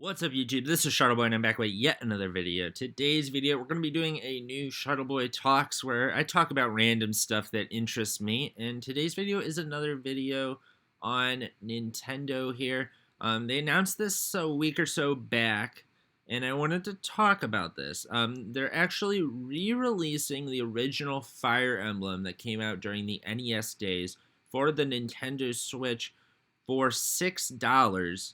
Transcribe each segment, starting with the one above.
What's up, YouTube? This is Shuttle Boy, and I'm back with yet another video. Today's video, we're going to be doing a new Shuttle Boy Talks where I talk about random stuff that interests me. And today's video is another video on Nintendo here. They announced this a week or so back, and I wanted to talk about this. They're actually re-releasing the original Fire Emblem that came out during the NES days for the Nintendo Switch for $6.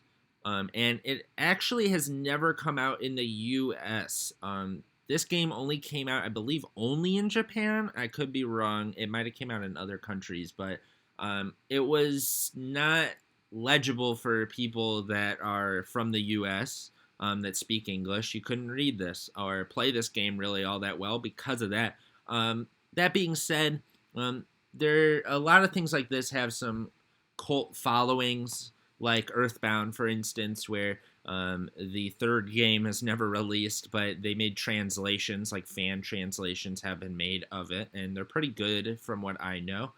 And it actually has never come out in the US. This game only came out, I believe, only in Japan. I could be wrong. It might have came out in other countries, but it was not legible for people that are from the US that speak English. You couldn't read this or play this game really all that well because of that. That being said, there a lot of things like this have some cult followings, like Earthbound, for instance, where the third game has never released, but they made translations, like fan translations have been made of it, and they're pretty good from what I know.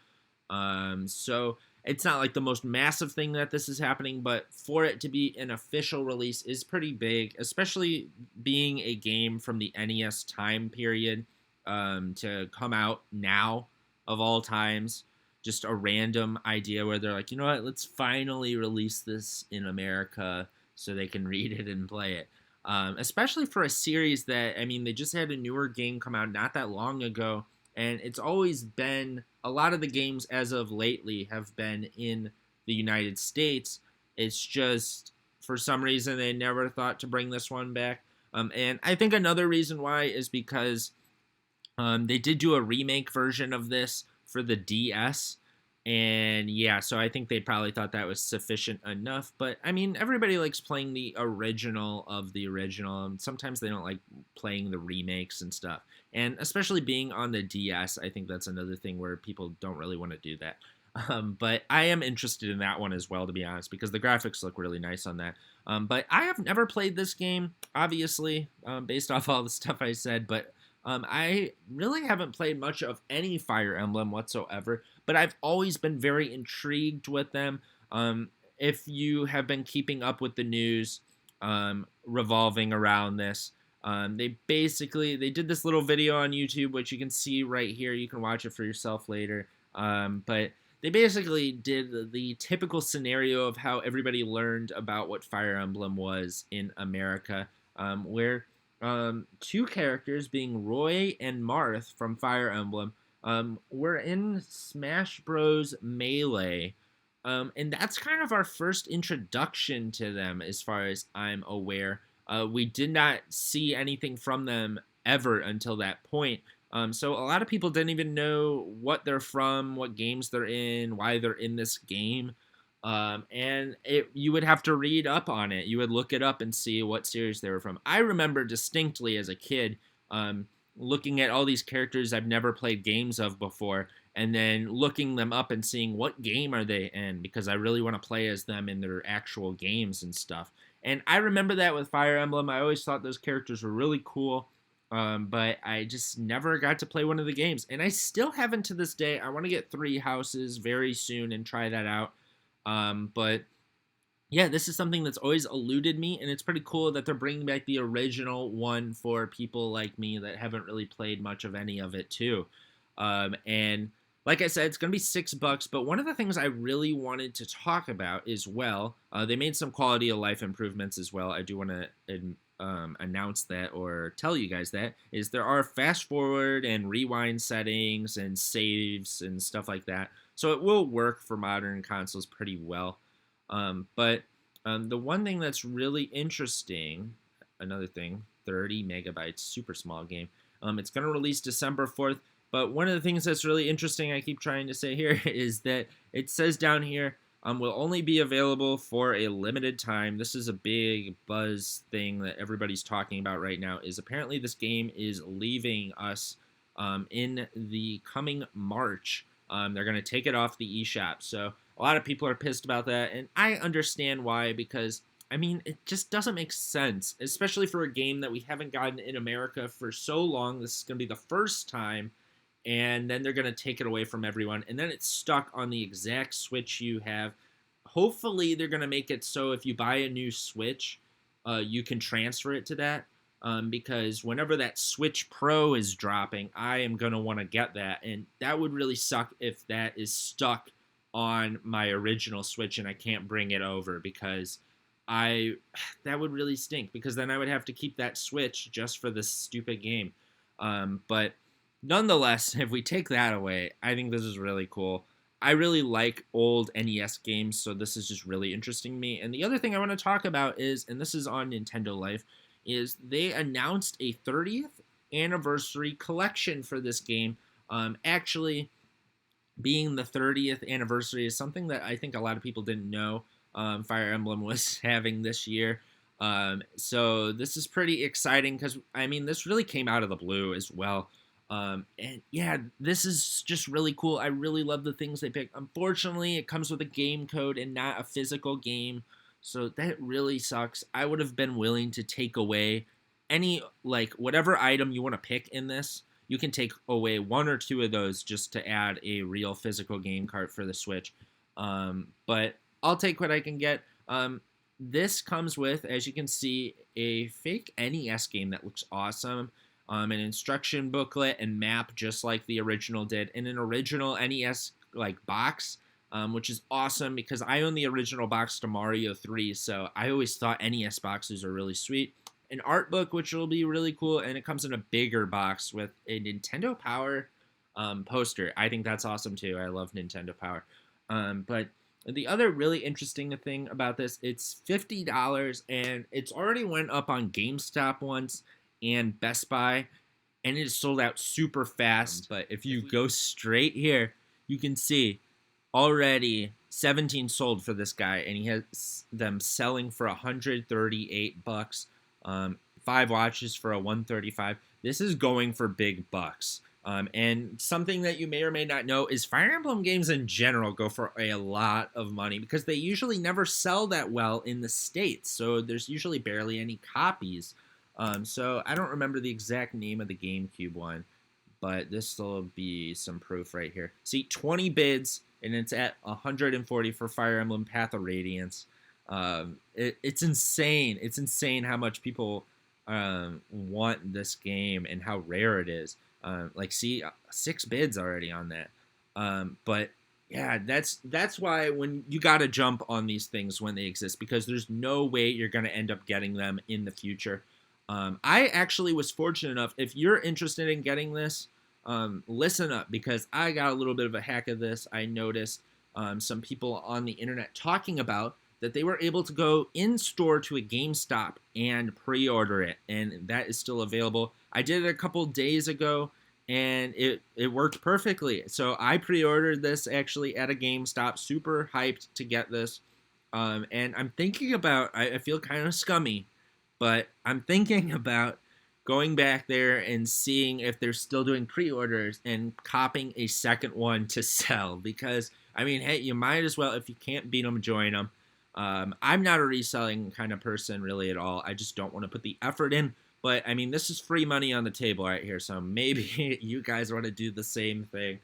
So it's not like the most massive thing that this is happening, but for it to be an official release is pretty big, especially being a game from the NES time period to come out now of all times. Just a random idea where they're like, you know what, let's finally release this in America so they can read it and play it. Especially for a series that, I mean, they just had a newer game come out not that long ago, and it's always been, a lot of the games as of lately have been in the United States. It's just, for some reason, they never thought to bring this one back. And I think another reason why is because they did do a remake version of this for the DS, and yeah, so I think they probably thought that was sufficient enough. But I mean, everybody likes playing the original of the original, and sometimes they don't like playing the remakes and stuff. And especially being on the DS, I think that's another thing where people don't really want to do that. But I am interested in that one as well, to be honest, because the graphics look really nice on that. But I have never played this game, obviously, based off all the stuff I said, but I really haven't played much of any Fire Emblem whatsoever, but I've always been very intrigued with them. If you have been keeping up with the news revolving around this, they did this little video on YouTube, which you can see right here. You can watch it for yourself later. But they basically did the typical scenario of how everybody learned about what Fire Emblem was in America, where two characters, being Roy and Marth from Fire Emblem, were in Smash Bros. Melee. And that's kind of our first introduction to them, as far as I'm aware. We did not see anything from them ever until that point. So a lot of people didn't even know what they're from, what games they're in, why they're in this game. And you would have to read up on it. You would look it up and see what series they were from. I remember distinctly as a kid looking at all these characters I've never played games of before, and then looking them up and seeing what game are they in, because I really want to play as them in their actual games and stuff. And I remember that with Fire Emblem. I always thought those characters were really cool, but I just never got to play one of the games. And I still haven't to this day. I want to get Three Houses very soon and try that out. But yeah, this is something that's always eluded me, and it's pretty cool that they're bringing back the original one for people like me that haven't really played much of any of it too. And like I said, it's going to be $6, but one of the things I really wanted to talk about as well, they made some quality of life improvements as well. I do want to announce that, or tell you guys that, is there are fast forward and rewind settings and saves and stuff like that. So it will work for modern consoles pretty well. But the one thing that's really interesting, another thing, 30 megabytes, super small game. It's going to release December 4th. But one of the things that's really interesting, I keep trying to say here, is that it says down here, will only be available for a limited time. This is a big buzz thing that everybody's talking about right now, is apparently this game is leaving us in the coming March. They're going to take it off the eShop. So a lot of people are pissed about that, and I understand why, because, I mean, it just doesn't make sense, especially for a game that we haven't gotten in America for so long. This is going to be the first time, and then they're going to take it away from everyone, and then it's stuck on the exact Switch you have. Hopefully, they're going to make it so if you buy a new Switch, you can transfer it to that. Because whenever that Switch Pro is dropping, I am going to want to get that. And that would really suck if that is stuck on my original Switch and I can't bring it over, because I that would really stink, because then I would have to keep that Switch just for this stupid game. But nonetheless, if we take that away, I think this is really cool. I really like old NES games, so this is just really interesting to me. And the other thing I want to talk about is, and this is on Nintendo Life, is they announced a 30th anniversary collection for this game. Actually, being the 30th anniversary is something that I think a lot of people didn't know Fire Emblem was having this year. So this is pretty exciting, because, I mean, this really came out of the blue as well. And yeah, this is just really cool. I really love the things they pick. Unfortunately, it comes with a game code and not a physical game, so that really sucks. I would have been willing to take away any, like, whatever item you want to pick in this. You can take away one or two of those just to add a real physical game card for the Switch. But I'll take what I can get. This comes with, as you can see, a fake NES game that looks awesome. An instruction booklet and map, just like the original did, and an original NES like box, which is awesome, because I own the original box to Mario 3, so I always thought NES boxes are really sweet. An art book, which will be really cool, and it comes in a bigger box with a Nintendo Power poster. I think that's awesome too. I love Nintendo Power. But the other really interesting thing about this, it's $50, and it's already went up on GameStop once and Best Buy, and it is sold out super fast. But if you go straight here, you can see already 17 sold for this guy, and he has them selling for $138. 5 watches for a 135. This is going for big bucks. And something that you may or may not know is Fire Emblem games in general go for a lot of money, because they usually never sell that well in the States, so there's usually barely any copies. So I don't remember the exact name of the GameCube one, but this will be some proof right here. See, 20 bids, and it's at 140 for Fire Emblem Path of Radiance. It's insane. It's insane how much people want this game and how rare it is. Like, see, 6 bids already on that. But yeah, that's why when you got to jump on these things when they exist, because there's no way you're going to end up getting them in the future. I actually was fortunate enough. If you're interested in getting this, listen up, because I got a little bit of a hack of this. I noticed some people on the internet talking about that they were able to go in store to a GameStop and pre-order it, and that is still available. I did it a couple days ago, and it worked perfectly. So I pre-ordered this actually at a GameStop, super hyped to get this. And I'm thinking about, I feel kind of scummy, but I'm thinking about going back there and seeing if they're still doing pre-orders and copying a second one to sell, because, I mean, hey, you might as well, if you can't beat them, join them. I'm not a reselling kind of person really at all. I just don't want to put the effort in. But, I mean, this is free money on the table right here, so maybe you guys want to do the same thing.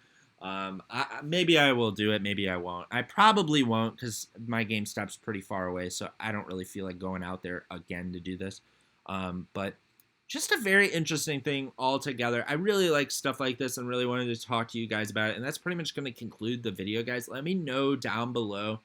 Maybe I will do it, maybe I won't. I probably won't, because my GameStop's pretty far away, so I don't really feel like going out there again to do this. But just a very interesting thing altogether. I really like stuff like this and really wanted to talk to you guys about it, and that's pretty much going to conclude the video, guys. Let me know down below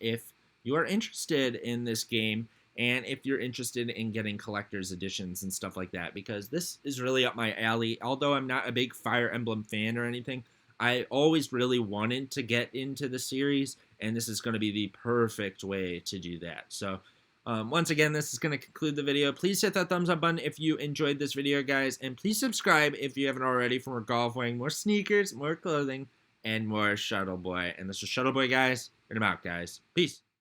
if you are interested in this game, and if you're interested in getting collector's editions and stuff like that, because this is really up my alley. Although I'm not a big Fire Emblem fan or anything, I always really wanted to get into the series, and this is going to be the perfect way to do that. So, once again, this is going to conclude the video. Please hit that thumbs up button if you enjoyed this video, guys, and please subscribe if you haven't already for more golf wearing, more sneakers, more clothing, and more Shuttle Boy. And this is Shuttle Boy, guys, and I'm out, guys. Peace.